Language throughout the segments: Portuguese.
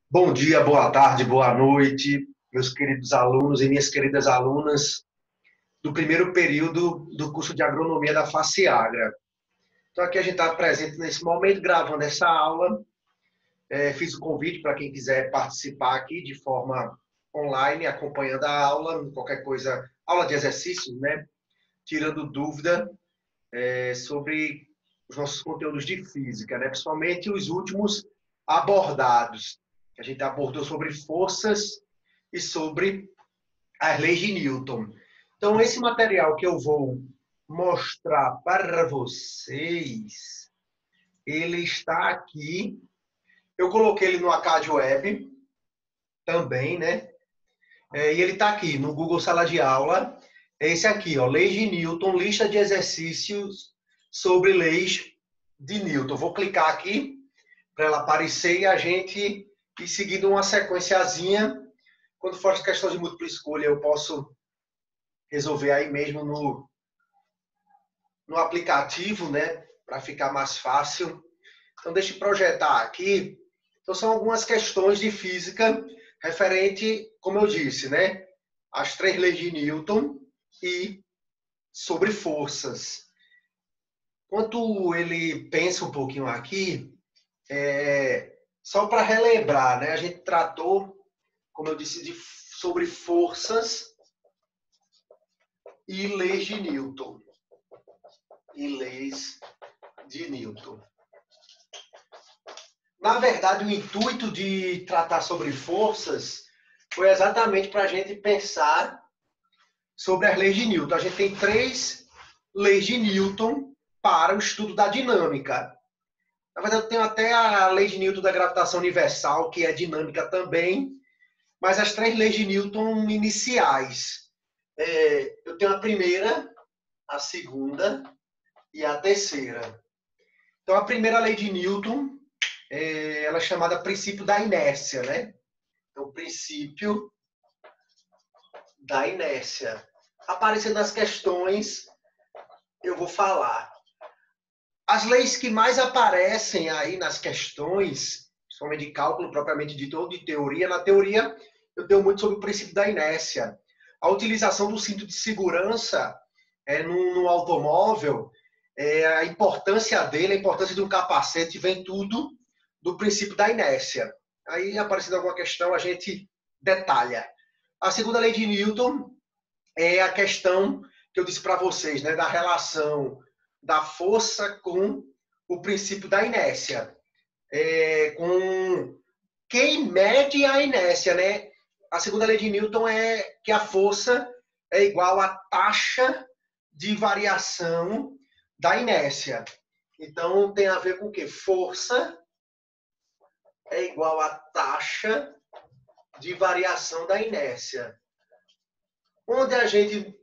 Bom dia, boa tarde, boa noite, meus queridos alunos e minhas queridas alunas do primeiro período do curso de agronomia da Face Agra. Então, aqui a gente está presente nesse momento, gravando essa aula. Fiz o convite para quem quiser participar aqui de forma online, acompanhando a aula, qualquer coisa, aula de exercícios, né? Tirando dúvida sobre os nossos conteúdos de física, né? Principalmente os últimos abordados. A gente abordou sobre forças e sobre as leis de Newton. Então, esse material que eu vou mostrar para vocês, ele está aqui. Eu coloquei ele no Acad Web também, né? E ele está aqui no Google Sala de Aula. É esse aqui, ó, Leis de Newton, lista de exercícios sobre leis de Newton. Vou clicar aqui para ela aparecer e a gente ir seguindo uma sequenciazinha. Quando for as questões de múltipla escolha, eu posso resolver aí mesmo no aplicativo, né? Para ficar mais fácil. Então, deixa eu projetar aqui. Então, são algumas questões de física referente, como eu disse, né? As três leis de Newton e sobre forças. Enquanto ele pensa um pouquinho aqui, só para relembrar, né? A gente tratou, como eu disse, sobre forças e leis de Newton. E leis de Newton. Na verdade, o intuito de tratar sobre forças foi exatamente para a gente pensar sobre as leis de Newton. A gente tem três leis de Newton para o estudo da dinâmica. Na verdade, eu tenho até a lei de Newton da gravitação universal, que é dinâmica também, mas as três leis de Newton iniciais. Eu tenho a primeira, a segunda e a terceira. Então, a primeira lei de Newton, ela é chamada princípio da inércia, né? Então, o princípio da inércia. Aparecendo nas questões, eu vou falar. As leis que mais aparecem aí nas questões, principalmente de cálculo propriamente dito, ou de teoria, na teoria eu tenho muito sobre o princípio da inércia. A utilização do cinto de segurança no automóvel, a importância dele, a importância de um capacete, vem tudo do princípio da inércia. Aí, aparecendo alguma questão, a gente detalha. A segunda lei de Newton é a questão que eu disse para vocês, né, da relação da força com o princípio da inércia. Com quem mede a inércia, né? A segunda lei de Newton é que a força é igual à taxa de variação da inércia. Então, tem a ver com o quê? Força é igual à taxa de variação da inércia. Onde a gente,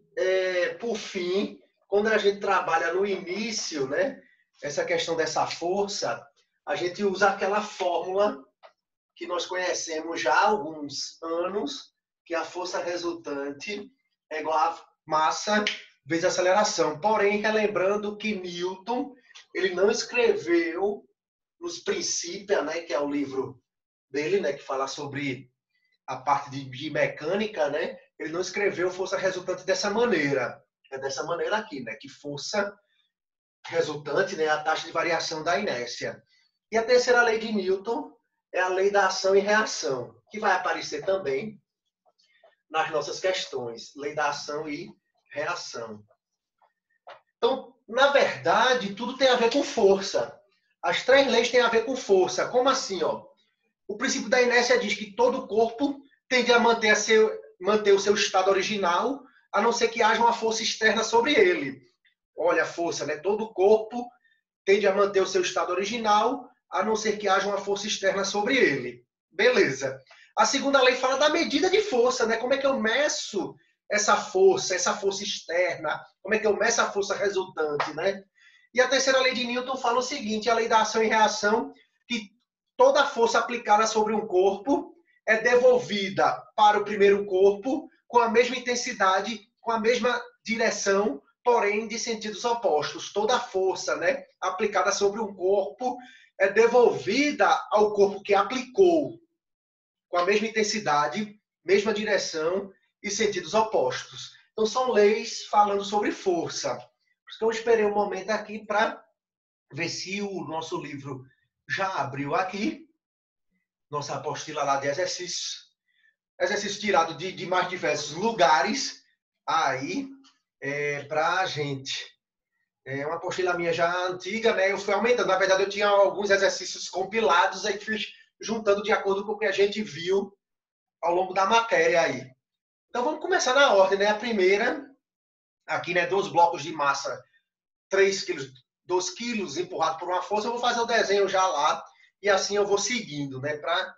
por fim, quando a gente trabalha no início, né, essa questão dessa força, a gente usa aquela fórmula que nós conhecemos já há alguns anos, que a força resultante é igual a massa vezes aceleração. Porém, relembrando que Newton, ele não escreveu nos Princípios, né, que é o livro dele, né, que fala sobre a parte de mecânica, né, ele não escreveu força resultante dessa maneira. É dessa maneira aqui, né, que força resultante, né, é a taxa de variação da inércia. E a terceira lei de Newton é a lei da ação e reação, que vai aparecer também nas nossas questões. Lei da ação e reação. Então, na verdade, tudo tem a ver com força. As três leis têm a ver com força. Como assim? Ó? O princípio da inércia diz que todo corpo tende a manter o seu estado original, a não ser que haja uma força externa sobre ele. Olha a força, né? Todo corpo tende a manter o seu estado original, a não ser que haja uma força externa sobre ele. Beleza. A segunda lei fala da medida de força, né? Como é que eu meço essa força externa? Como é que eu meço a força resultante, né? E a terceira lei de Newton fala o seguinte, a lei da ação e reação, que toda força aplicada sobre um corpo é devolvida para o primeiro corpo com a mesma intensidade, com a mesma direção, porém de sentidos opostos. Toda força, né, aplicada sobre um corpo é devolvida ao corpo que aplicou. com a mesma intensidade, mesma direção e sentidos opostos. Então, são leis falando sobre força. Por isso que eu esperei um momento aqui para ver se o nosso livro já abriu aqui. Nossa apostila lá de exercícios. Exercício tirado de mais diversos lugares aí para a gente. É uma apostila minha já antiga, né? Eu fui aumentando. Na verdade, eu tinha alguns exercícios compilados aí que fiz juntando de acordo com o que a gente viu ao longo da matéria aí. Então, vamos começar na ordem, né? A primeira, aqui, né? 2 blocos de massa, 3 quilos, 2 quilos empurrado por uma força. Eu vou fazer o desenho já lá e assim eu vou seguindo, né? Para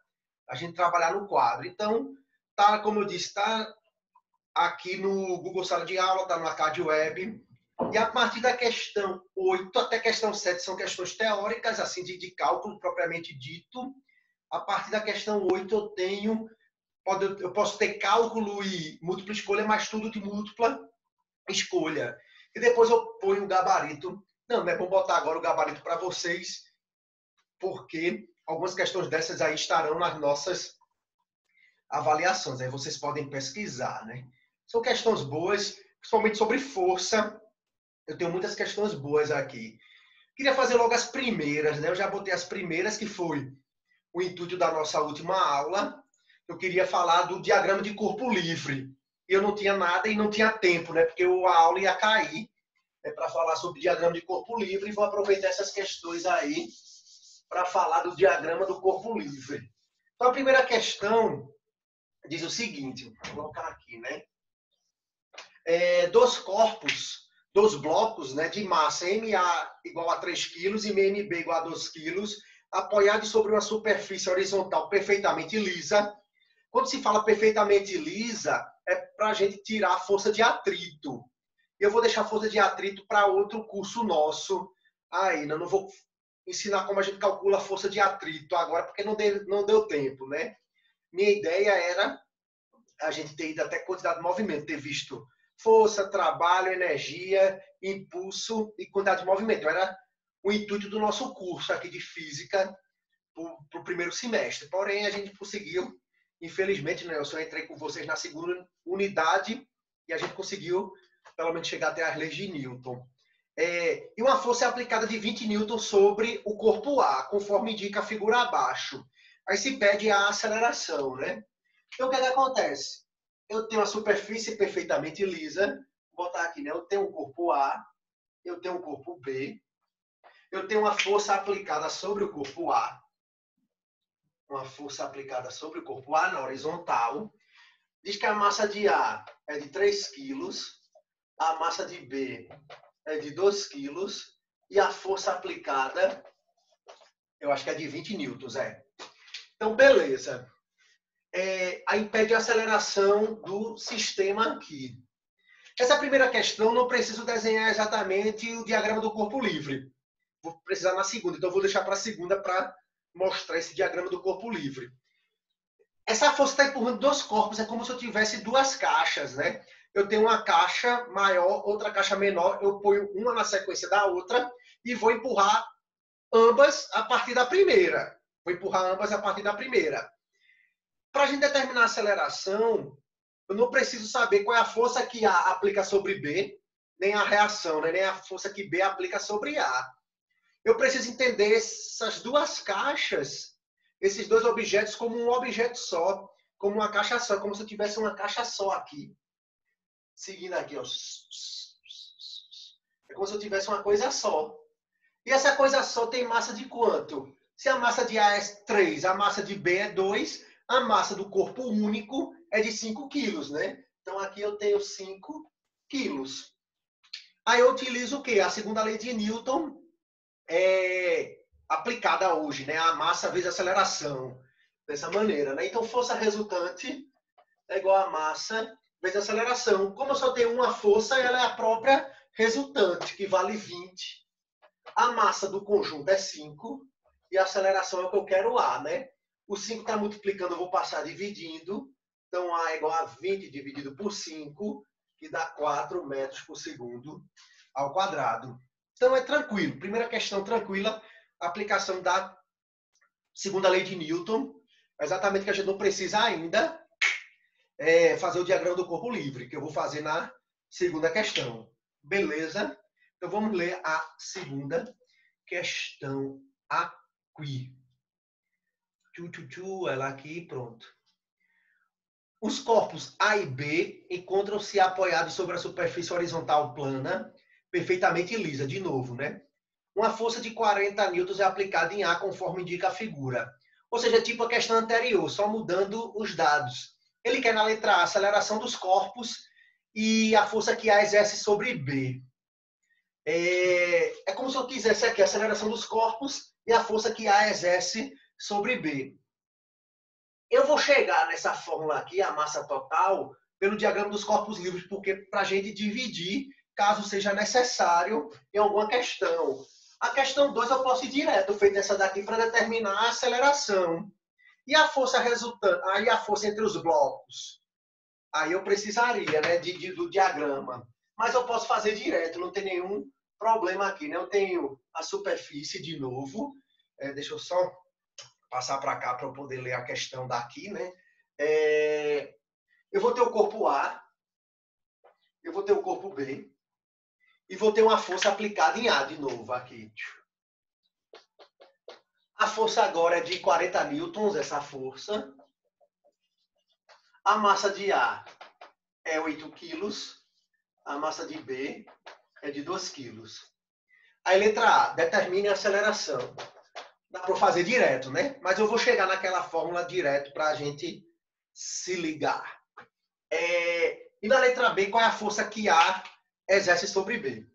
a gente trabalhar no quadro. Então, tá, como eu disse, tá aqui no Google Sala de Aula, tá no Arcade Web. E a partir da questão 8 até a questão 7 são questões teóricas, assim, de cálculo propriamente dito. A partir da questão 8 eu posso ter cálculo e múltipla escolha, mas tudo de múltipla escolha. E depois eu ponho o gabarito. Não é bom botar agora o gabarito para vocês, porque algumas questões dessas aí estarão nas nossas avaliações. Aí vocês podem pesquisar, né? São questões boas, principalmente sobre força. Eu tenho muitas questões boas aqui. Queria fazer logo as primeiras, né? Eu já botei as primeiras, que foi o intuito da nossa última aula. Eu queria falar do diagrama de corpo livre. Eu não tinha nada e não tinha tempo, né? Porque a aula ia cair para falar sobre diagrama de corpo livre. E vou aproveitar essas questões aí para falar do diagrama do corpo livre. Então, a primeira questão diz o seguinte, vou colocar aqui, né? Dois blocos, né, de massa MA igual a 3 kg e MB igual a 2 kg, apoiados sobre uma superfície horizontal perfeitamente lisa. Quando se fala perfeitamente lisa, é para a gente tirar a força de atrito. Eu vou deixar a força de atrito para outro curso nosso. Ainda não vou ensinar como a gente calcula a força de atrito agora, porque não deu tempo, né? Minha ideia era a gente ter ido até quantidade de movimento, ter visto força, trabalho, energia, impulso e quantidade de movimento. Era o intuito do nosso curso aqui de física para o primeiro semestre. Porém, a gente conseguiu, infelizmente, né, eu só entrei com vocês na segunda unidade e a gente conseguiu, pelo menos, chegar até as leis de Newton. E uma força é aplicada de 20 newtons sobre o corpo A, conforme indica a figura abaixo. Aí se pede a aceleração, né? Então, o que acontece? Eu tenho a superfície perfeitamente lisa, vou botar aqui, né? Eu tenho um corpo A, eu tenho um corpo B, eu tenho uma força aplicada sobre o corpo A, uma força aplicada sobre o corpo A na horizontal. Diz que a massa de A é de 3 kg, a massa de B é de 2 kg e a força aplicada, eu acho que é de 20 newtons, Então, beleza. Aí pede a aceleração do sistema aqui. Essa primeira questão não preciso desenhar exatamente o diagrama do corpo livre. Vou precisar na segunda, então vou deixar para a segunda para mostrar esse diagrama do corpo livre. Essa força está empurrando 2 corpos, é como se eu tivesse 2 caixas, né? Eu tenho uma caixa maior, outra caixa menor, eu ponho uma na sequência da outra e vou empurrar ambas a partir da primeira. Para a gente determinar a aceleração, eu não preciso saber qual é a força que A aplica sobre B, nem a reação, né? Nem a força que B aplica sobre A. Eu preciso entender essas 2 caixas, esses 2 objetos, como um objeto só, como uma caixa só, como se eu tivesse uma caixa só aqui. Seguindo aqui, ó. É como se eu tivesse uma coisa só. E essa coisa só tem massa de quanto? Se a massa de A é 3, a massa de B é 2, a massa do corpo único é de 5 quilos, né? Então, aqui eu tenho 5 quilos. Aí eu utilizo o quê? A segunda lei de Newton aplicada hoje, né? A massa vezes a aceleração. Dessa maneira, né? Então, força resultante é igual a massa vezes a aceleração. Como eu só tenho uma força, ela é a própria resultante, que vale 20. A massa do conjunto é 5 e a aceleração é o que eu quero A, né? O 5 está multiplicando, eu vou passar dividindo. Então, A é igual a 20 dividido por 5, que dá 4 metros por segundo ao quadrado. Então, é tranquilo. Primeira questão tranquila, aplicação da segunda lei de Newton. Exatamente que a gente não precisa ainda fazer o diagrama do corpo livre, que eu vou fazer na segunda questão. Beleza? Então vamos ler a segunda questão aqui. Ela aqui, pronto. Os corpos A e B encontram-se apoiados sobre a superfície horizontal plana, perfeitamente lisa, de novo, né? Uma força de 40 newtons é aplicada em A conforme indica a figura. Ou seja, tipo a questão anterior, só mudando os dados. Ele quer na letra A a aceleração dos corpos e a força que A exerce sobre B. É como se eu quisesse aqui a aceleração dos corpos e a força que A exerce sobre B. Eu vou chegar nessa fórmula aqui, a massa total, pelo diagrama dos corpos livres, porque para a gente dividir, caso seja necessário, em alguma questão. A questão 2 eu posso ir direto, feito essa daqui, para determinar a aceleração. E a força resultante, aí a força entre os blocos. Aí eu precisaria, né, do diagrama. Mas eu posso fazer direto, não tem nenhum problema aqui, né? Eu tenho a superfície de novo. Deixa eu só passar para cá para eu poder ler a questão daqui, né? Eu vou ter o corpo A, eu vou ter o corpo B, e vou ter uma força aplicada em A de novo aqui. A força agora é de 40 newtons, essa força. A massa de A é 8 quilos, a massa de B é de 2 quilos. Aí, letra A, determine a aceleração. Dá para fazer direto, né? Mas eu vou chegar naquela fórmula direto para a gente se ligar. E na letra B, qual é a força que A exerce sobre B?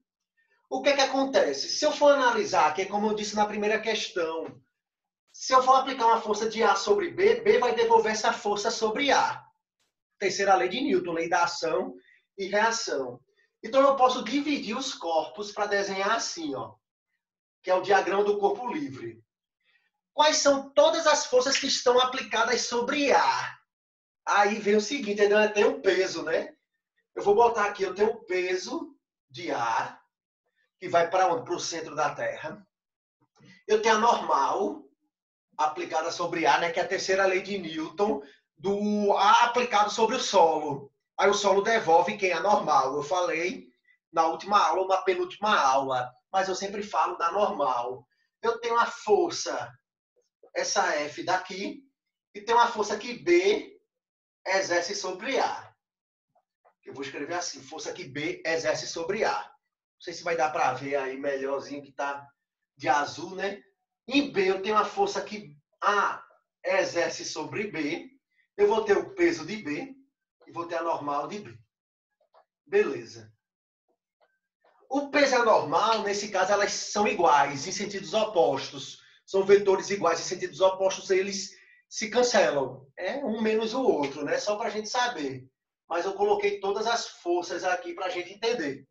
O que acontece? Se eu for analisar, que é como eu disse na primeira questão, se eu for aplicar uma força de A sobre B, B vai devolver essa força sobre A. Terceira lei de Newton, lei da ação e reação. Então eu posso dividir os corpos para desenhar assim, ó, que é o diagrama do corpo livre. Quais são todas as forças que estão aplicadas sobre A? Aí vem o seguinte, tem um peso, né? Eu vou botar aqui, eu tenho o peso de A, que vai para onde? Para o centro da Terra. Eu tenho a normal, aplicada sobre A, né? Que é a terceira lei de Newton, do A aplicado sobre o solo. Aí o solo devolve quem é normal. Eu falei na última aula ou na penúltima aula, mas eu sempre falo da normal. Eu tenho a força, essa F daqui, e tem uma força que B exerce sobre A. Eu vou escrever assim, força que B exerce sobre A. Não sei se vai dar para ver aí melhorzinho, que está de azul, né? Em B eu tenho a força que A exerce sobre B. Eu vou ter o peso de B e vou ter a normal de B. Beleza. O peso e a normal, nesse caso, elas são iguais em sentidos opostos. São vetores iguais em sentidos opostos, eles se cancelam. Um menos o outro, né? Só para a gente saber. Mas eu coloquei todas as forças aqui para a gente entender.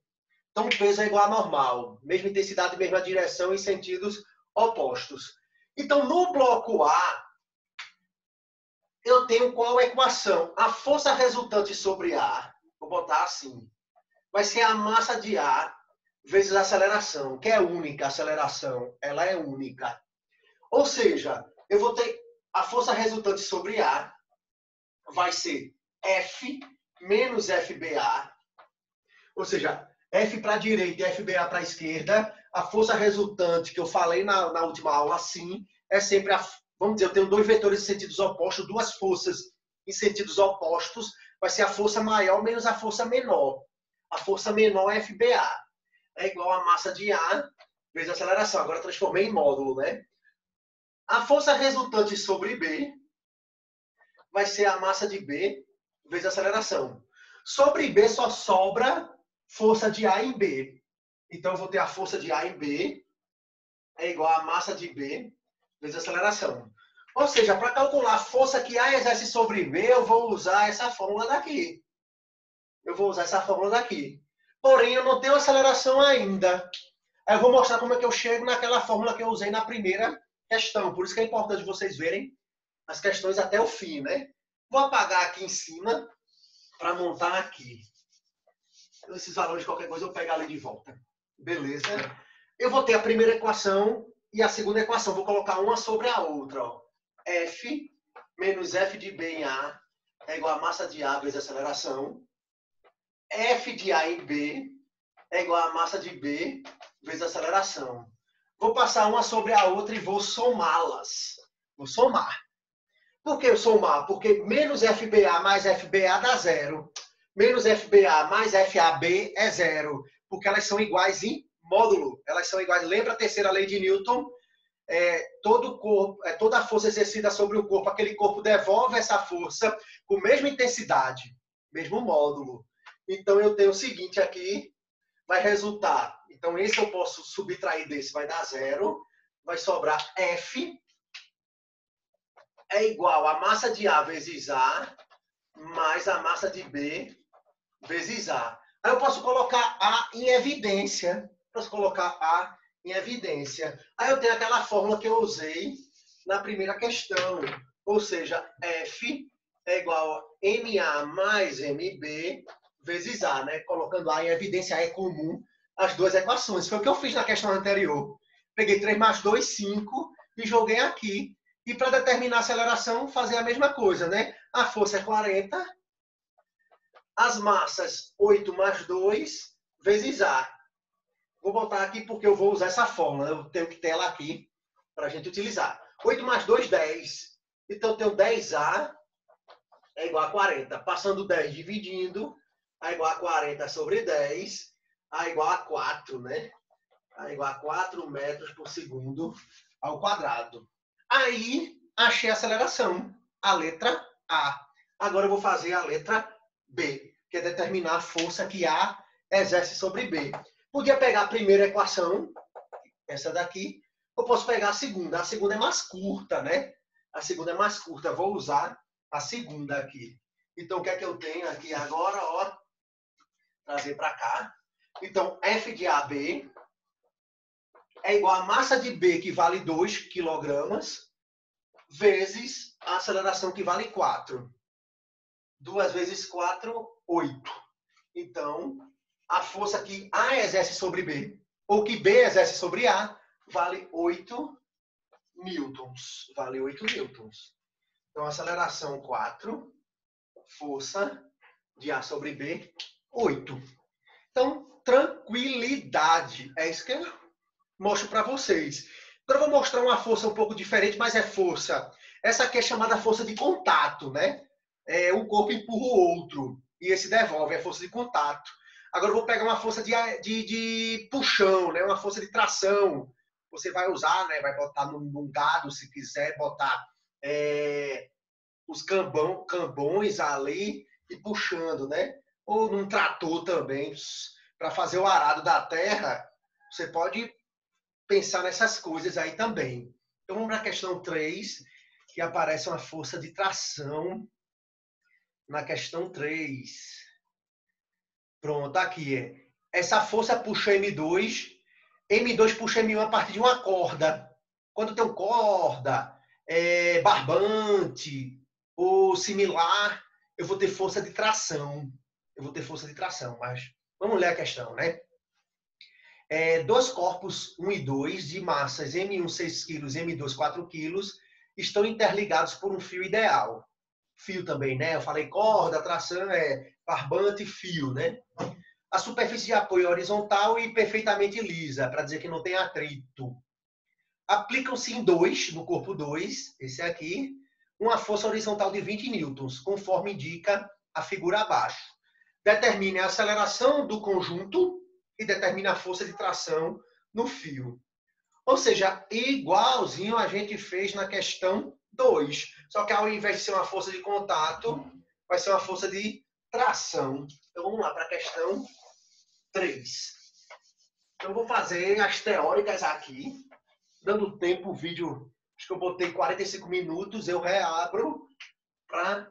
Então, o peso é igual a normal. Mesma intensidade, mesma direção em sentidos opostos. Então, no bloco A, eu tenho qual equação? A força resultante sobre A, vou botar assim, vai ser a massa de A vezes a aceleração, que é única, a aceleração, ela é única. Ou seja, eu vou ter a força resultante sobre A, vai ser F menos FBA, ou seja, F para a direita e FBA para a esquerda. A força resultante, que eu falei na última aula, assim, é sempre vamos dizer, eu tenho dois vetores em sentidos opostos, duas forças em sentidos opostos, vai ser a força maior menos a força menor. A força menor é FBA. É igual a massa de A vezes a aceleração. Agora eu transformei em módulo, né? A força resultante sobre B vai ser a massa de B vezes a aceleração. Sobre B só sobra força de A em B. Então eu vou ter a força de A em B é igual a massa de B vezes a aceleração. Ou seja, para calcular a força que A exerce sobre B, eu vou usar essa fórmula daqui. Eu vou usar essa fórmula daqui. Porém, eu não tenho aceleração ainda. Aí eu vou mostrar como é que eu chego naquela fórmula que eu usei na primeira questão. Por isso que é importante vocês verem as questões até o fim, né? Vou apagar aqui em cima para montar aqui. Esses valores, qualquer coisa, eu pego ali de volta. Beleza? Eu vou ter a primeira equação e a segunda equação. Vou colocar uma sobre a outra. Ó. F menos F de B em A é igual a massa de A vezes a aceleração. F de A em B é igual a massa de B vezes a aceleração. Vou passar uma sobre a outra e vou somá-las. Vou somar. Por que eu somar? Porque menos FBA mais FBA dá zero. Menos FBA mais FAB é zero. Porque elas são iguais em módulo. Elas são iguais. Lembra a terceira lei de Newton? Toda a força exercida sobre o corpo, aquele corpo devolve essa força com a mesma intensidade, mesmo módulo. Então, eu tenho o seguinte aqui, vai resultar. Então, esse eu posso subtrair desse, vai dar zero. Vai sobrar F é igual a massa de A vezes A mais a massa de B vezes A. Aí eu posso colocar A em evidência. Aí eu tenho aquela fórmula que eu usei na primeira questão. Ou seja, F é igual a MA mais MB vezes A, né? Colocando A em evidência, A é comum, as duas equações. Foi o que eu fiz na questão anterior. Peguei 3 mais 2, 5 e joguei aqui. E para determinar a aceleração, fazer a mesma coisa, né? A força é 40, as massas 8 mais 2 vezes A. Vou botar aqui porque eu vou usar essa fórmula. Eu tenho que ter ela aqui para a gente utilizar. 8 mais 2, 10. Então, eu tenho 10A é igual a 40. Passando 10 dividindo, é igual a 40 sobre 10, é igual a 4, né? É igual a 4 metros por segundo ao quadrado. Aí, achei a aceleração. A letra A. Agora eu vou fazer a letra B, que é determinar a força que A exerce sobre B. Podia pegar a primeira equação, essa daqui, ou posso pegar a segunda. A segunda é mais curta, né? A segunda é mais curta. Vou usar a segunda aqui. Então, o que é que eu tenho aqui agora? Ó, trazer para cá. Então, F de AB é igual a massa de B, que vale 2 quilogramas, vezes a aceleração, que vale 4. 2 vezes 4, 8. Então, a força que A exerce sobre B, ou que B exerce sobre A, vale 8 newtons. Vale 8 newtons. Então, aceleração 4, força de A sobre B, 8. Então, tranquilidade. É isso que eu mostro para vocês. Agora eu vou mostrar uma força um pouco diferente, mas é força. Essa aqui é chamada força de contato, né? Um corpo empurra o outro e esse devolve, é força de contato. Agora eu vou pegar uma força de puxão, né? Uma força de tração. Você vai usar, né? Vai botar num gado, se quiser, botar os cambões ali e puxando, né? Ou num trator também, para fazer o arado da terra. Você pode pensar nessas coisas aí também. Então vamos para a questão 3, que aparece uma força de tração na questão 3. Pronto, aqui essa força puxa M2 puxa M1 a partir de uma corda. Quando tem corda, barbante ou similar, eu vou ter força de tração. Mas vamos ler a questão, né? Dois corpos 1 e 2 de massas M1 6 kg e M2 4 kg estão interligados por um fio ideal. Fio também, né? Eu falei corda, tração, barbante e fio, né? A superfície de apoio é horizontal e perfeitamente lisa, para dizer que não tem atrito. Aplicam-se em dois, no corpo 2, esse aqui, uma força horizontal de 20 newtons, conforme indica a figura abaixo. Determine a aceleração do conjunto e determine a força de tração no fio. Ou seja, igualzinho a gente fez na questão 2. Só que ao invés de ser uma força de contato, vai ser uma força de tração. Então vamos lá para a questão 3. Então eu vou fazer as teóricas aqui. Dando tempo, o vídeo, acho que eu botei 45 minutos, eu reabro para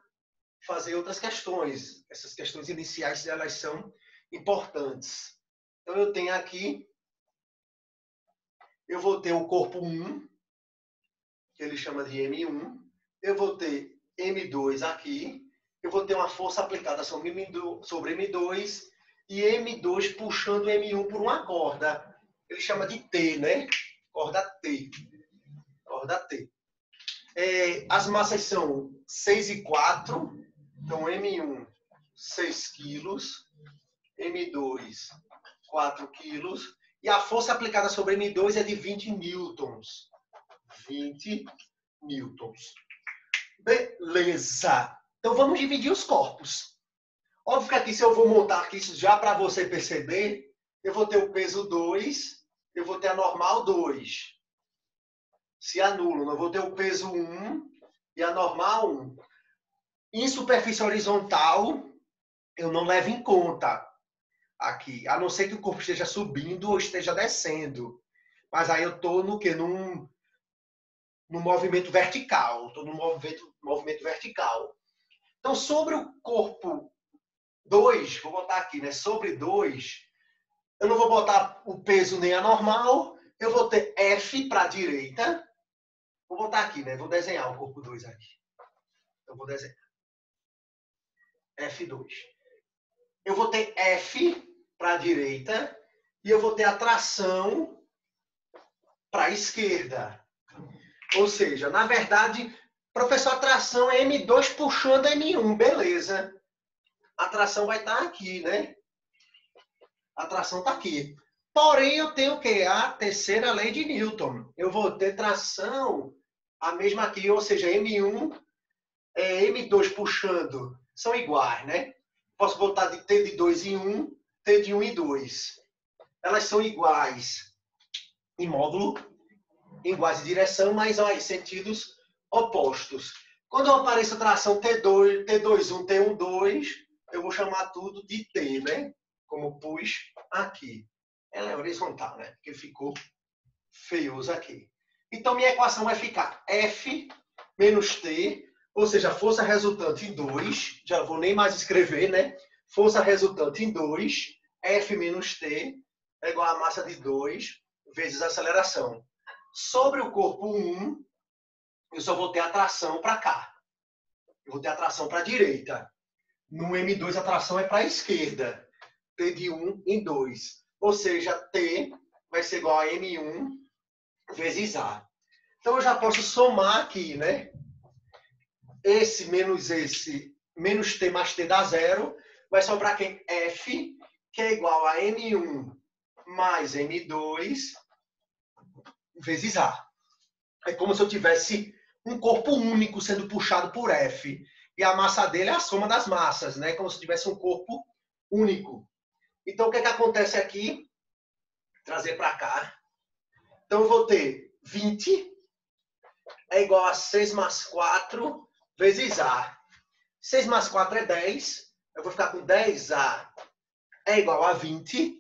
fazer outras questões. Essas questões iniciais, elas são importantes. Então eu tenho aqui, eu vou ter o corpo 1, que ele chama de M1. Eu vou ter M2 aqui. Eu vou ter uma força aplicada sobre M2 e M2 puxando M1 por uma corda. Ele chama de T, né? Corda T. As massas são 6 e 4. Então, M1, 6 quilos. M2, 4 quilos. E a força aplicada sobre M2 é de 20 newtons. 20 newtons. Beleza. Então, vamos dividir os corpos. Óbvio que aqui, se eu vou montar aqui, já para você perceber, eu vou ter o peso 2, eu vou ter a normal 2. Se anulam, eu vou ter o peso 1 e a normal 1. Em superfície horizontal, eu não levo em conta aqui, a não ser que o corpo esteja subindo ou esteja descendo. Mas aí eu estou no quê? Num movimento vertical. Estou no movimento vertical. Então, sobre o corpo 2, vou botar aqui, né? Sobre 2, eu não vou botar o peso nem a normal, eu vou ter F para a direita. Vou botar aqui, né? Vou desenhar o corpo 2 aqui. Então, vou desenhar. F2. Eu vou ter F para a direita e eu vou ter a tração para a esquerda. Ou seja, na verdade, professor, a tração é M2 puxando M1, beleza. A tração vai estar aqui, né? A tração está aqui. Porém, eu tenho o quê? A terceira lei de Newton. Eu vou ter tração, a mesma aqui, ou seja, M1, M2 puxando, são iguais, né? Posso botar de T de 2 em 1, T de 1 em 2. Elas são iguais em módulo, iguais de direção, mas ó, em sentidos opostos. Quando aparece a tração T2, T21, T12, eu vou chamar tudo de T, né? Como pus aqui. Ela é horizontal, né? Porque ficou feioso aqui. Então, minha equação vai ficar F menos T, ou seja, força resultante em 2, já vou nem mais escrever, né? Força resultante em 2, F menos T, é igual a massa de 2 vezes a aceleração. Sobre o corpo 1, eu só vou ter a tração para cá. Eu vou ter a tração para a direita. No M2, a tração é para a esquerda. T de 1 em 2. Ou seja, T vai ser igual a M1 vezes A. Então, eu já posso somar aqui, né? Esse, menos T mais T dá zero, vai sobrar quem? F, que é igual a M1 mais M2 vezes A. É como se eu tivesse um corpo único sendo puxado por F. E a massa dele é a soma das massas, né? Como se tivesse um corpo único. Então, o que é que acontece aqui? Trazer para cá. Então, eu vou ter 20 é igual a 6 mais 4 vezes A. 6 mais 4 é 10. Eu vou ficar com 10A é igual a 20.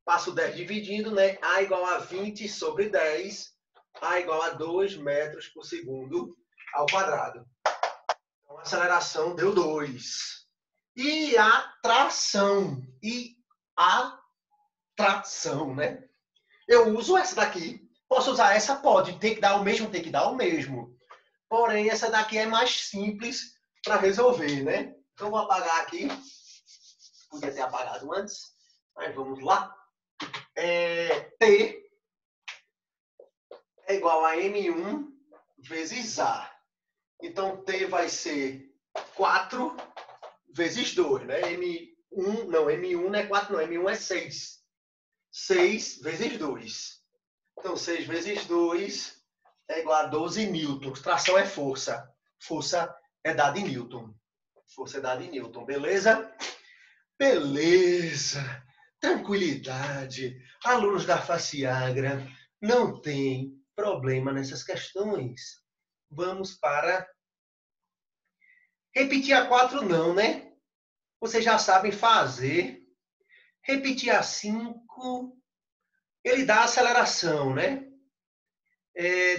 Passo 10 dividindo, né? A igual a 20 sobre 10. A igual a 2 metros por segundo ao quadrado. Então, a aceleração deu 2. E a tração. Né? Eu uso essa daqui. Posso usar essa? Pode. Tem que dar o mesmo? Tem que dar o mesmo. Porém, essa daqui é mais simples para resolver, né? Então, vou apagar aqui. Podia ter apagado antes. Mas vamos lá. T é igual a M1 vezes A. Então, T vai ser 4 vezes 2, né? M1 não é 4, não. M1 é 6. 6 vezes 2. Então, 6 vezes 2 é igual a 12 newtons. Tração é força. Força é dada em newton. Força é dada em newton, beleza? Beleza. Tranquilidade. Alunos da Faciagra, não tem problema nessas questões. Vamos para... Repetir a 4 não, né? Vocês já sabem fazer. Repetir a 5, ele dá aceleração, né?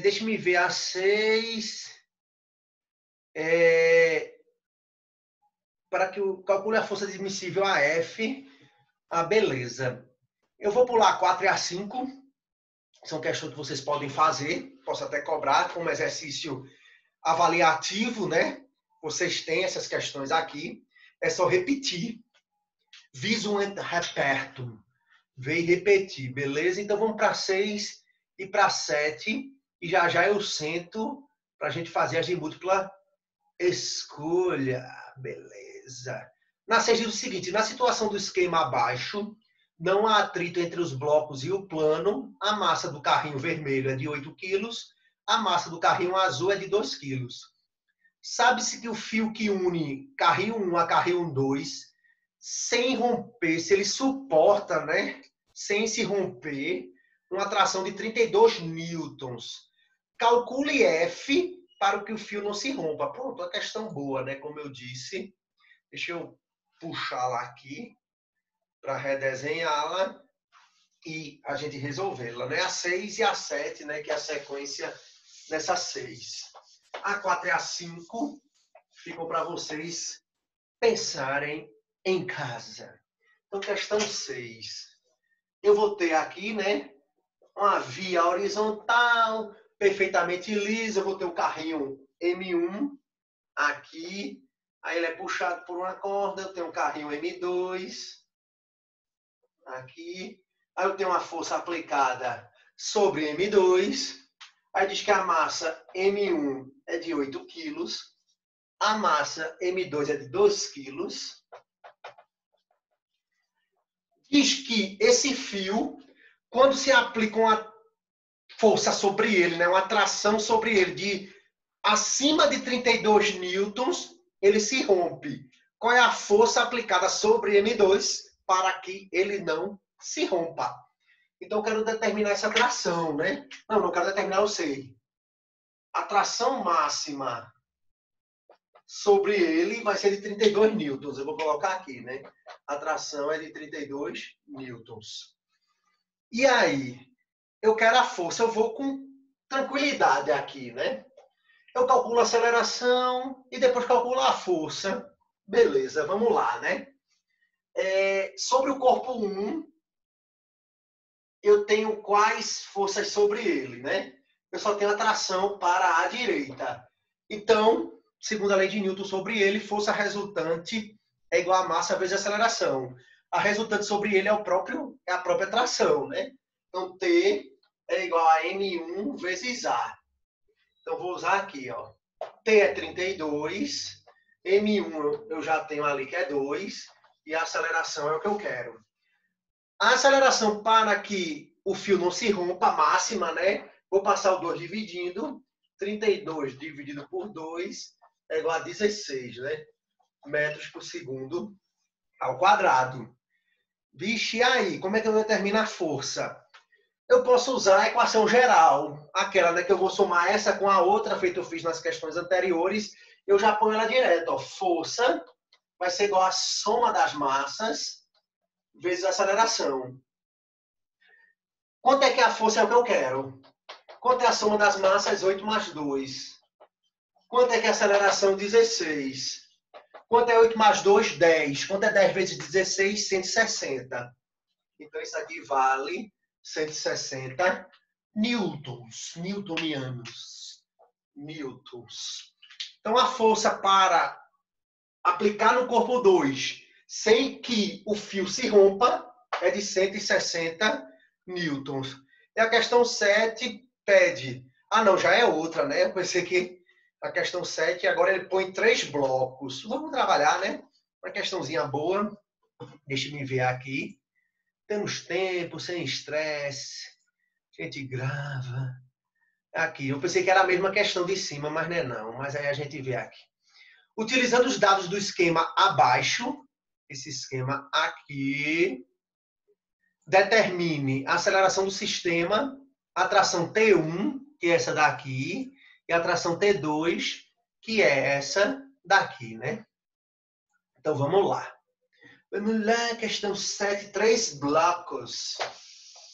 Deixa-me ver a 6. Para que calcule a força admissível a F. Beleza. Eu vou pular a 4 e a 5. São questões que vocês podem fazer. Posso até cobrar como exercício avaliativo, né? Vocês têm essas questões aqui. É só repetir. Visum et repertum. Ver e repetir, beleza? Então vamos para 6 e para 7. E já eu sento para a gente fazer as de múltipla escolha. Beleza. Na 6 diz o seguinte, na situação do esquema abaixo, não há atrito entre os blocos e o plano, a massa do carrinho vermelho é de 8 kg, a massa do carrinho azul é de 2 kg. Sabe-se que o fio que une carrinho 1 a carrinho 2, sem romper, se ele suporta, né, sem se romper, uma tração de 32 newtons. Calcule F para que o fio não se rompa. Pronto, uma questão boa, né, como eu disse. Deixa eu puxá-la aqui para redesenhá-la e a gente resolvê-la, né? A 6 e a 7, né, que é a sequência dessa 6. A 4 e a 5 ficam para vocês pensarem em casa. Então, questão 6. Eu vou ter aqui, né, uma via horizontal, perfeitamente lisa. Eu vou ter o carrinho M1 aqui. Aí ele é puxado por uma corda. Eu tenho o carrinho M2 aqui. Aí eu tenho uma força aplicada sobre M2. Aí diz que a massa M1 é de 8 kg. A massa M2 é de 2 kg. Diz que esse fio, quando se aplica uma força sobre ele, né, uma tração sobre ele de acima de 32 newtons, ele se rompe. Qual é a força aplicada sobre M2 para que ele não se rompa? Então, eu quero determinar essa tração, né? Não quero determinar, eu sei. A tração máxima sobre ele vai ser de 32 newtons. Eu vou colocar aqui, né? A tração é de 32 newtons. E aí, eu quero a força. Eu vou com tranquilidade aqui, né? Eu calculo a aceleração e depois calculo a força. Beleza, vamos lá, né? Sobre o corpo 1, eu tenho quais forças sobre ele, né? Eu só tenho a tração para a direita. Então, segundo a lei de Newton sobre ele, força resultante é igual a massa vezes a aceleração. A resultante sobre ele é a própria tração, né? Então, T é igual a M1 vezes A. Então, vou usar aqui, ó. T é 32, M1 eu já tenho ali que é 2, e a aceleração é o que eu quero. A aceleração para que o fio não se rompa, máxima, né? Vou passar o 2 dividindo. 32 dividido por 2 é igual a 16, né? Metros por segundo ao quadrado. Vixe, e aí? Como é que eu determino a força? Eu posso usar a equação geral, aquela, né, que eu vou somar essa com a outra, feito eu fiz nas questões anteriores. Eu já ponho ela direto, ó. Força vai ser igual a soma das massas vezes a aceleração. Quanto é que a força é o que eu quero? Quanto é a soma das massas? 8 mais 2. Quanto é que a aceleração? 16. Quanto é 8 mais 2? 10. Quanto é 10 vezes 16? 160. Então, isso aqui vale 160 newtons. Newtonianos. Newtons. Então, a força para aplicar no corpo 2, sem que o fio se rompa, é de 160 newtons. E a questão 7 pede... Ah, não, já é outra, né? Eu pensei que a questão 7, agora ele põe 3 blocos. Vamos trabalhar, né? Uma questãozinha boa. Deixa eu me ver aqui. Temos tempo, sem estresse. A gente grava. Aqui, eu pensei que era a mesma questão de cima, mas não é não. Mas aí a gente vê aqui. Utilizando os dados do esquema abaixo, esse esquema aqui, determine a aceleração do sistema, a tração T1, que é essa daqui, e a tração T2, que é essa daqui, né? Então, vamos lá. Vamos lá, questão 7, 3 blocos.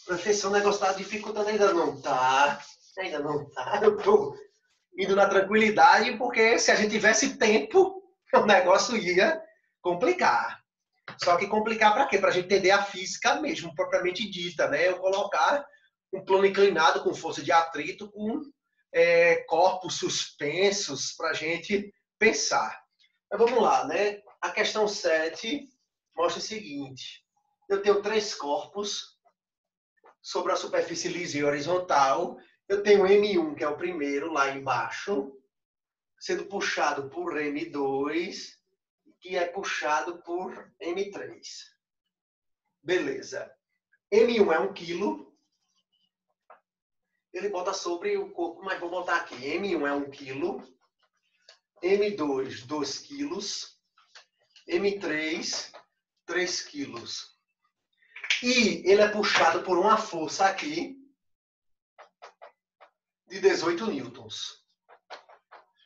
Professor, o negócio está dificultando, ainda não está. Ainda não está. Eu estou indo na tranquilidade, porque se a gente tivesse tempo, o negócio ia complicar. Só que complicar para quê? Para a gente entender a física mesmo, propriamente dita, né? Eu colocar um plano inclinado com força de atrito, com corpos suspensos para a gente pensar. Mas vamos lá, né? A questão 7 mostra o seguinte. Eu tenho 3 corpos sobre a superfície lisa e horizontal. Eu tenho M1, que é o primeiro, lá embaixo. sendo puxado por M2, que é puxado por M3. Beleza. M1 é 1 quilo. Ele bota sobre o corpo, mas vou botar aqui. M1 é 1 quilo. M2, 2 quilos. M3, 3 quilos. E ele é puxado por uma força aqui de 18 newtons.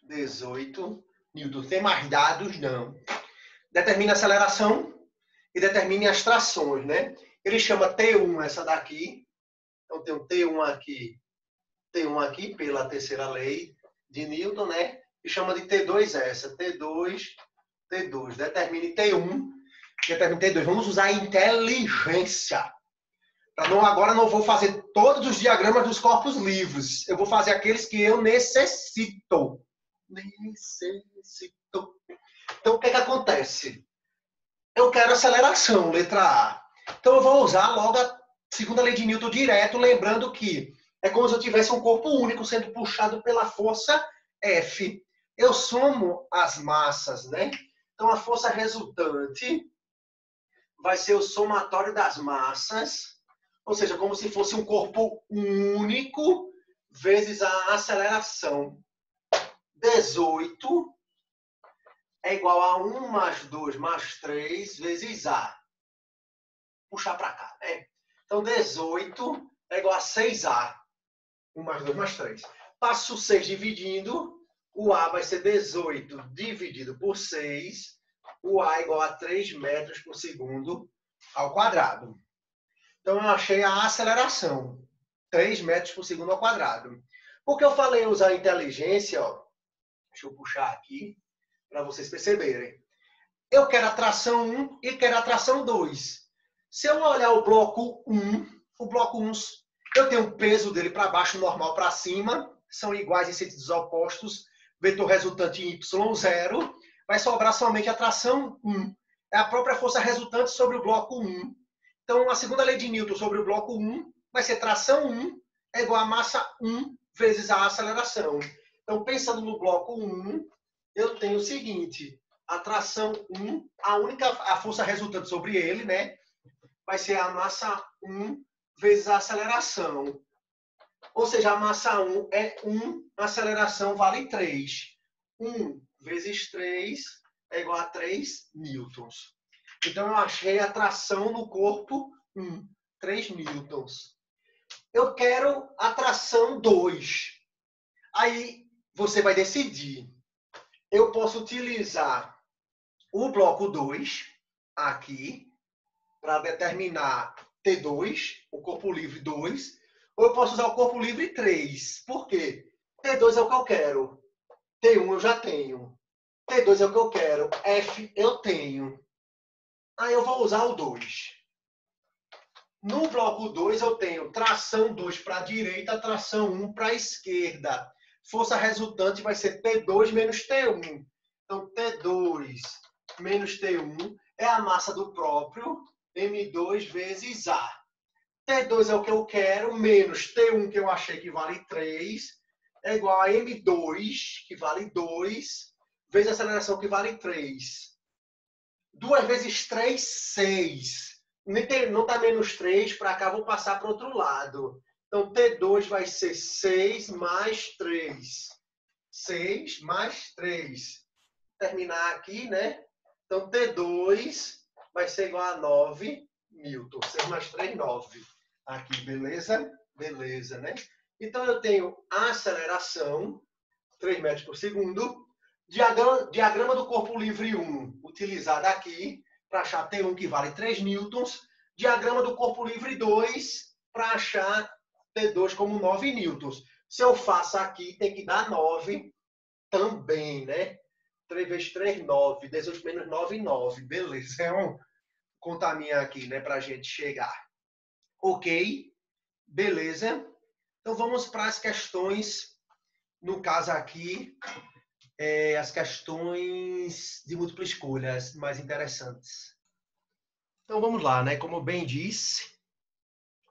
18 newtons. Tem mais dados? Não. Determina a aceleração e determine as trações, né? Ele chama T1 essa daqui. Então tem um T1 aqui, T1 aqui pela terceira lei de Newton, né? E chama de T2 essa, T2, T2. Determine T1, determine T2. Vamos usar a inteligência. Agora não vou fazer todos os diagramas dos corpos livres. Eu vou fazer aqueles que eu necessito. Então, o que acontece? Eu quero aceleração, letra A. Então, eu vou usar logo a segunda lei de Newton direto, lembrando que é como se eu tivesse um corpo único sendo puxado pela força F. Eu somo as massas, né? Então, a força resultante vai ser o somatório das massas, ou seja, como se fosse um corpo único vezes a aceleração. 18 é igual a 1 mais 2 mais 3 vezes A. Puxar para cá, né? Então, 18 é igual a 6A. 1 mais 2 mais 3. Passo 6 dividindo. O A vai ser 18 dividido por 6. O A é igual a 3 metros por segundo ao quadrado. Então, eu achei a aceleração. 3 metros por segundo ao quadrado. Por que eu falei em usar inteligência? Ó, deixa eu puxar aqui para vocês perceberem. Eu quero a tração 1 e quero a tração 2. Se eu olhar o bloco 1, eu tenho o peso dele para baixo, normal para cima, são iguais em sentidos opostos, vetor resultante em y0, vai sobrar somente a tração 1. É a própria força resultante sobre o bloco 1. Então, a segunda lei de Newton sobre o bloco 1 vai ser tração 1 é igual a massa 1 vezes a aceleração. Então, pensando no bloco 1, eu tenho o seguinte, a tração 1, a força resultante sobre ele, né, vai ser a massa 1 vezes a aceleração. Ou seja, a massa 1 é 1, a aceleração vale 3. 1 vezes 3 é igual a 3 newtons. Então, eu achei a tração no corpo 1, 3 newtons. Eu quero a tração 2. Aí, você vai decidir. Eu posso utilizar o bloco 2 aqui para determinar T2, o corpo livre 2, ou eu posso usar o corpo livre 3. Por quê? T2 é o que eu quero. T1 eu já tenho. T2 é o que eu quero. F eu tenho. Aí eu vou usar o 2. No bloco 2 eu tenho tração 2 para a direita, tração 1 para a esquerda. Força resultante vai ser T2 menos T1. Então, T2 menos T1 é a massa do próprio M2 vezes A. T2 é o que eu quero, menos T1, que eu achei que vale 3, é igual a M2, que vale 2, vezes a aceleração, que vale 3. 2 vezes 3, 6. Não está menos 3, para cá vou passar para o outro lado. Então, T2 vai ser 6 mais 3. 6 mais 3. Terminar aqui, né? Então, T2 vai ser igual a 9 newton. 6 mais 3, 9. Aqui, beleza? Beleza, né? Então, eu tenho a aceleração, 3 metros por segundo. Diagrama do corpo livre 1, utilizado aqui, para achar T1, que vale 3 newtons. Diagrama do corpo livre 2, para achar T2 como 9 newtons. Se eu faço aqui, tem que dar 9 também, né? 3 vezes 3, 9. 18 menos 9, 9. Beleza. É um contaminho aqui, né? Para a gente chegar. Ok. Beleza. Então, vamos para as questões. No caso aqui, as questões de múltipla escolha, as mais interessantes. Então, vamos lá, né? Como eu bem disse,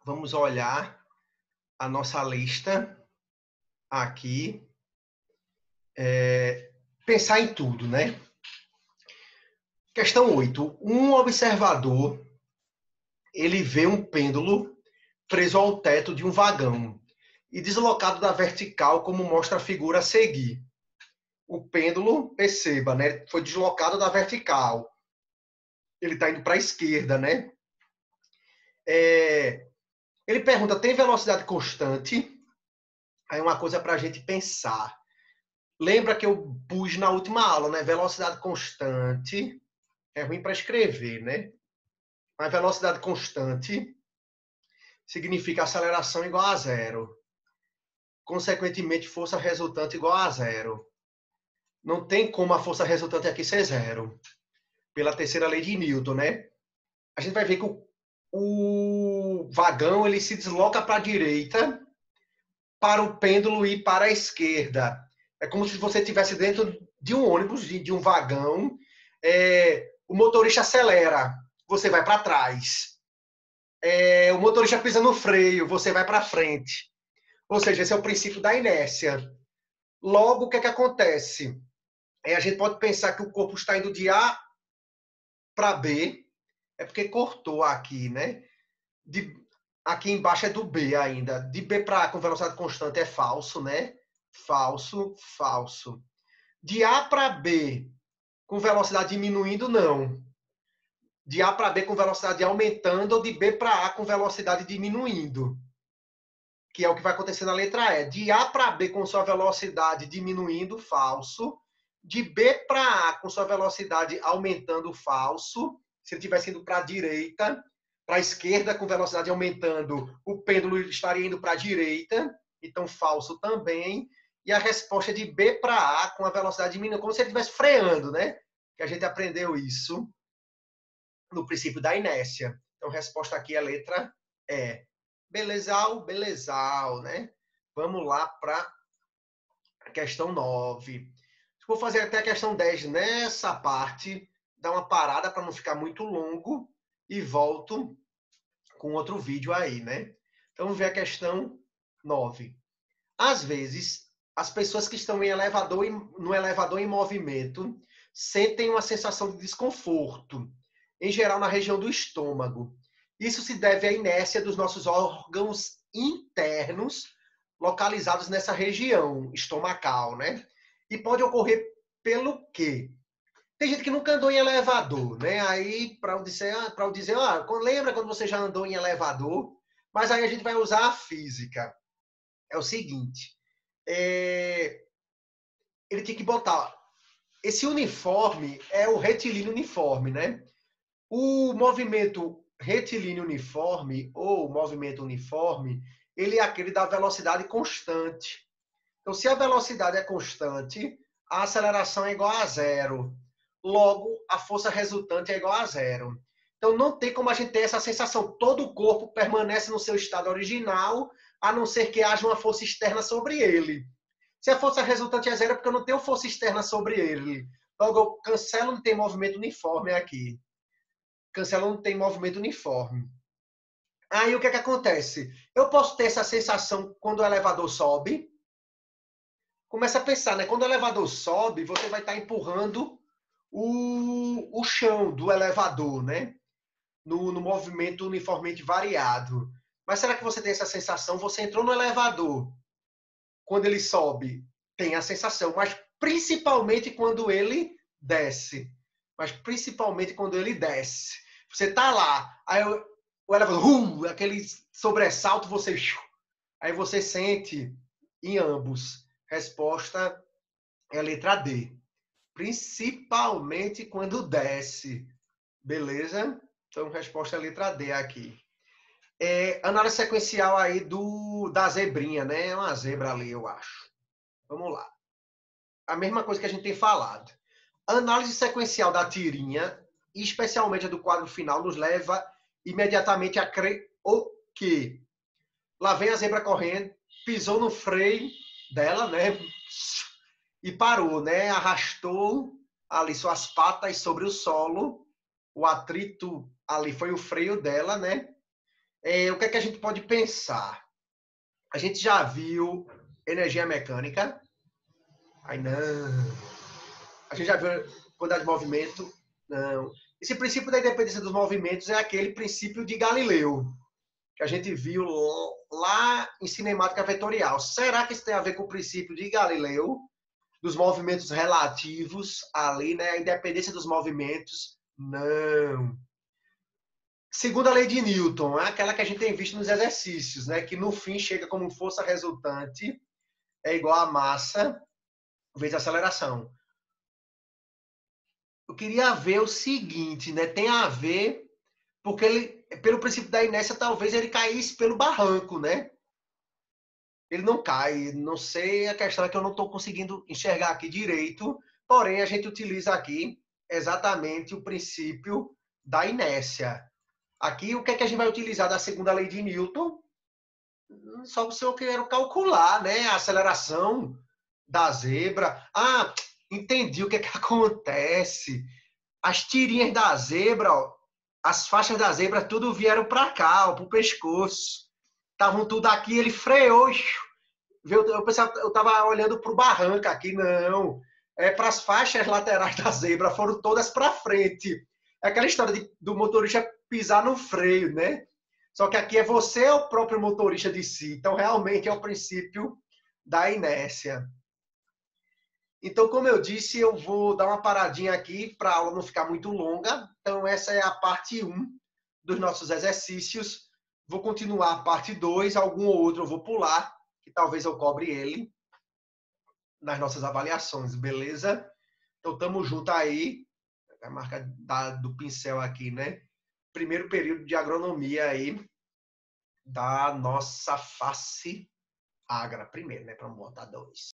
vamos olhar a nossa lista aqui. pensar em tudo, né? Questão 8. Um observador, ele vê um pêndulo preso ao teto de um vagão e deslocado da vertical, como mostra a figura a seguir. O pêndulo, perceba, né? Foi deslocado da vertical. Ele está indo para a esquerda, né? Ele pergunta, tem velocidade constante? Aí uma coisa para a gente pensar. Lembra que eu pus na última aula, né? Velocidade constante. É ruim para escrever, né? Mas velocidade constante significa aceleração igual a zero. Consequentemente, força resultante igual a zero. Não tem como a força resultante aqui ser zero. Pela terceira lei de Newton, né? A gente vai ver que o vagão ele se desloca para a direita para o pêndulo ir para a esquerda. É como se você estivesse dentro de um ônibus, de um vagão. O motorista acelera, você vai para trás. O motorista pisa no freio, você vai para frente. Ou seja, esse é o princípio da inércia. Logo, o que é que acontece? A gente pode pensar que o corpo está indo de A para B, é porque cortou aqui, né? Aqui embaixo é do B ainda. De B para A com velocidade constante é falso, né? Falso, falso. De A para B com velocidade diminuindo, não. De A para B com velocidade aumentando ou de B para A com velocidade diminuindo. Que é o que vai acontecer na letra E. De A para B com sua velocidade diminuindo, falso. De B para A com sua velocidade aumentando, falso. Se ele estivesse indo para a direita, para a esquerda com velocidade aumentando, o pêndulo estaria indo para a direita, então falso também. E a resposta é de B para A com a velocidade diminuindo, como se ele estivesse freando, né? Que a gente aprendeu isso no princípio da inércia. Então, a resposta aqui é a letra E. Belezal, belezal, né? Vamos lá para a questão 9. Vou fazer até a questão 10 nessa parte, dar uma parada para não ficar muito longo e volto com outro vídeo aí, né? Então, vamos ver a questão 9. Às vezes, as pessoas que estão no elevador em movimento sentem uma sensação de desconforto, em geral na região do estômago. Isso se deve à inércia dos nossos órgãos internos localizados nessa região estomacal, né? E pode ocorrer pelo quê? Tem gente que nunca andou em elevador, né? Aí, para eu dizer, lembra quando você já andou em elevador? Mas aí a gente vai usar a física. É o seguinte, ele tinha que botar... Esse uniforme é o retilíneo uniforme, né? O movimento retilíneo uniforme, ou movimento uniforme, ele é aquele da velocidade constante. Então, se a velocidade é constante, a aceleração é igual a zero. Logo, a força resultante é igual a zero. Então, não tem como a gente ter essa sensação. Todo o corpo permanece no seu estado original, a não ser que haja uma força externa sobre ele. Se a força resultante é zero, é porque eu não tenho força externa sobre ele. Logo, eu cancelo, não tem movimento uniforme aqui. Cancelo, não tem movimento uniforme. Aí, o que é que acontece? Eu posso ter essa sensação quando o elevador sobe. Começa a pensar, né? Quando o elevador sobe, você vai estar empurrando o chão do elevador, né? No movimento uniformemente variado. Mas será que você tem essa sensação? Você entrou no elevador, quando ele sobe, tem a sensação, mas principalmente quando ele desce. Mas principalmente quando ele desce. Você tá lá, aí o elevador, aquele sobressalto, você... Aí você sente em ambos. Resposta é a letra D. Principalmente quando desce. Beleza? Então, resposta é a letra D aqui. Análise sequencial aí da zebrinha, né? É uma zebra ali, eu acho. Vamos lá. A mesma coisa que a gente tem falado. A análise sequencial da tirinha, especialmente a do quadro final, nos leva imediatamente a crer o quê? Lá vem a zebra correndo, pisou no freio dela, né? E parou, né? Arrastou ali suas patas sobre o solo. O atrito ali foi o freio dela, né? O que é que a gente pode pensar? A gente já viu energia mecânica? Ai, não. A gente já viu quantidade de movimento? Não. Esse princípio da independência dos movimentos é aquele princípio de Galileu, que a gente viu lá em cinemática vetorial. Será que isso tem a ver com o princípio de Galileu, dos movimentos relativos ali, né? A independência dos movimentos? Não. Segunda lei de Newton, é aquela que a gente tem visto nos exercícios, né? Que no fim chega como força resultante é igual a massa vezes a aceleração. Eu queria ver o seguinte, né? Tem a ver, porque ele, pelo princípio da inércia, talvez ele caísse pelo barranco, né? Ele não cai, não sei, a questão é que eu não estou conseguindo enxergar aqui direito, porém a gente utiliza aqui exatamente o princípio da inércia. Aqui, o que é que a gente vai utilizar da segunda lei de Newton? Só se eu quero calcular, né, a aceleração da zebra. Ah, entendi o que é que acontece. As tirinhas da zebra, ó, as faixas da zebra, tudo vieram para cá, para o pescoço. Estavam tudo aqui, ele freou. Eu pensava, eu estava olhando para o barranco aqui, não. É para as faixas laterais da zebra, foram todas para frente. É aquela história do motorista pisar no freio, né? Só que aqui é você o próprio motorista de si. Então, realmente é o princípio da inércia. Então, como eu disse, eu vou dar uma paradinha aqui para a aula não ficar muito longa. Então, essa é a parte 1 dos nossos exercícios. Vou continuar a parte 2, algum outro eu vou pular, que talvez eu cobre ele nas nossas avaliações, beleza? Então, tamo junto aí. A marca do pincel aqui, né? Primeiro período de agronomia aí da nossa face agra. Primeiro, né? Para botar 2.